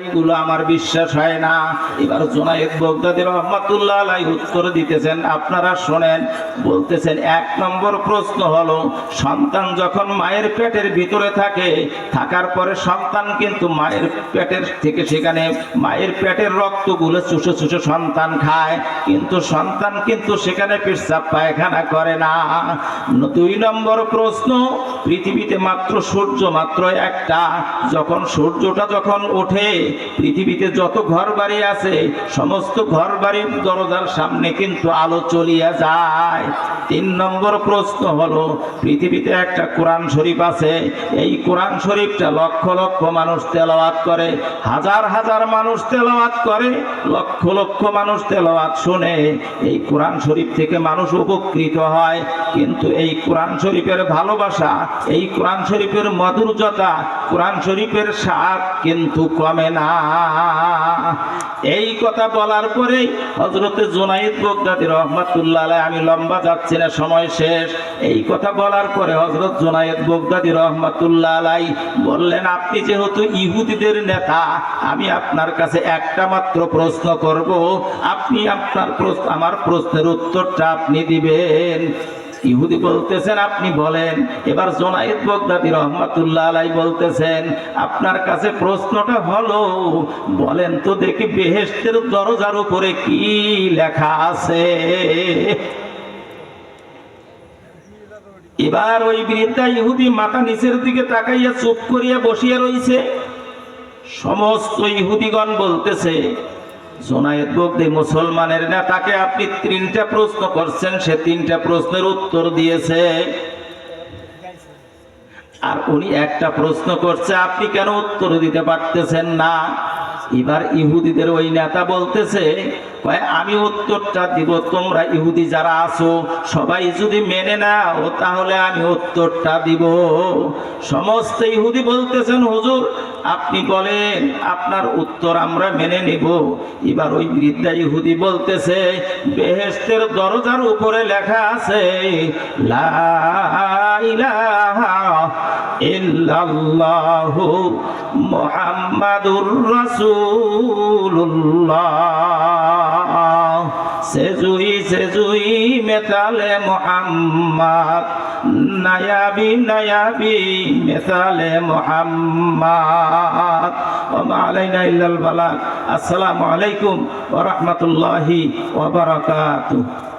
এগুলো আমার বিশ্বাস হয় না। এবার জুনায়েদ বাগদাদী রাহমাতুল্লাহ আলাইহি উত্তর দিতেছেন, আপনারা শোনেন। বলতেছেন, এক নম্বর প্রশ্ন হলো, সন্তান যখন মায়ের পেটের ভিতরে থাকে, থাকার পরে সন্তান কিন্তু মায়ের পেটের থেকে সেখানে মায়ের পেটের রক্তগুলো চুষে চুষে সন্তান খায়, কিন্তু সন্তান কিন্তু সেখানে পেশাব পায়খানা করে না। দুই নম্বর প্রশ্ন, পৃথিবীতে মাত্র সূর্য মাত্র একটা, যখন সূর্যটা যখন ওঠে পৃথিবীতে যত ঘর বাড়ি আছে সমস্ত ঘর বাড়ির দরজার সামনে কিন্তু আলো চলিয়া যায়। তিন নম্বর প্রশ্ন হলো, পৃথিবীতে একটা কোরআন শরীফ আছে, এই কোরআন শরীফটা লক্ষ লক্ষ মানুষ তেলাওয়াত করে, হাজার হাজার মানুষ তেলাওয়াত করে, লক্ষ লক্ষ মানুষ তেলাওয়াত শুনে, এই কোরআন শরীফ থেকে মানুষ উপকৃত হয়, কিন্তু এই কোরআন শরীফের ভালোবাসা, এই কোরআন শরীফের মাধুর্যতা, কোরআন শরীফের স্বাদ কিন্তু কমে না। এই কথা বলার পরে হযরতে জুনায়েদ বাগদাদী রাহমাতুল্লাহ আলাইহি, আমি লম্বা যাচ্ছি না, সময় শেষ। এই কথা বলার পরে হযরত জুনায়েদ বাগদাদী রাহমাতুল্লাহ আলাইহি বললেন, আপনি যেহেতু ইহুদিদের নেতা, আমি আপনার কাছে একটা মাত্র প্রশ্ন করব, আপনি আমার প্রশ্নের উত্তরটা আপনি দিবেন। ইহুদি বলতেছেন, আপনি বলেন। এবার জুনায়েদ বাগদাদী রাহমাতুল্লাহ আলাইহি বলতেছেন, আপনার কাছে প্রশ্নটা হলো, বলেন তো দেখি বেহেশতের দরজার উপরে কি লেখা আছে। এবার ওই বৃদ্ধা ইহুদি মাথা নিচের দিকে তাকাইয়া চুপ করিয়া বসিয়া রইছে। সমস্ত ইহুদিগণ বলতেছে, জুনায়েদ বাগদাদী মুসলমানের নেতাকে আপনি তিনটা প্রশ্ন করছেন, সে তিনটা প্রশ্নের উত্তর দিয়েছে, আর উনি একটা প্রশ্ন করছে, আপনি কেন উত্তর দিতে পারতেছেন না? এবার ইহুদিদের ওই নেতা বলতেছে, আমি উত্তরটা দিব, তোমরা ইহুদি যারা আছো সবাই যদি মেনে নাও তাহলে আমি উত্তরটা দিব। সমস্ত ইহুদি বলতেছেন, হুজুর আপনি বলেন, আপনার উত্তর আমরা মেনে নেব। এবার ওই বৃদ্ধা ইহুদি বলতেছে, বেহেশতের দরজার উপরে লেখা আছে, লা ইলাহা ইল্লাল্লাহু মুহাম্মাদুর রাসূলুল্লাহ, সেজুই সেজুই মেতালে মুহাম্মদ, নায়াবি নায়াবি মেতালে মুহাম্মদ, ওয়া মা আলাইনা ইল্লাল বালাগ। আসসালামু আলাইকুম ওয়া রাহমাতুল্লাহি ওয়া বারাকাতুহু।